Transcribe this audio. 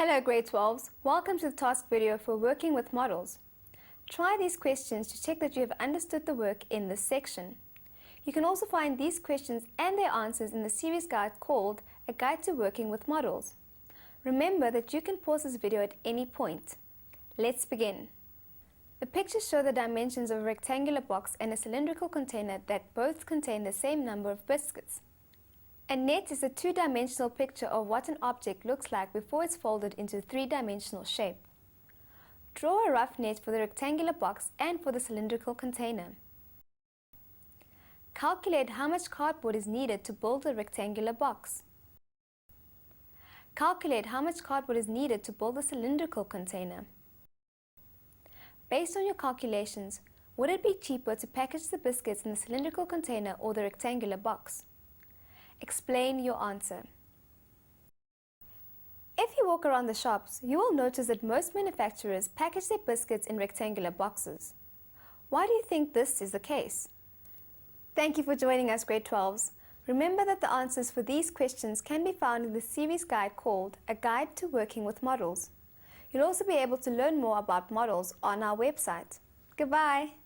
Hello grade 12s, welcome to the task video for working with models. Try these questions to check that you have understood the work in this section. You can also find these questions and their answers in the series guide called A Guide to Working with Models. Remember that you can pause this video at any point. Let's begin. The pictures show the dimensions of a rectangular box and a cylindrical container that both contain the same number of biscuits. A net is a two-dimensional picture of what an object looks like before it's folded into a three-dimensional shape. Draw a rough net for the rectangular box and for the cylindrical container. Calculate how much cardboard is needed to build a rectangular box. Calculate how much cardboard is needed to build a cylindrical container. Based on your calculations, would it be cheaper to package the biscuits in the cylindrical container or the rectangular box? Explain your answer. If you walk around the shops, you will notice that most manufacturers package their biscuits in rectangular boxes. Why do you think this is the case? Thank you for joining us, grade 12s. Remember that the answers for these questions can be found in the series guide called A Guide to Working with Models. You'll also be able to learn more about models on our website. Goodbye!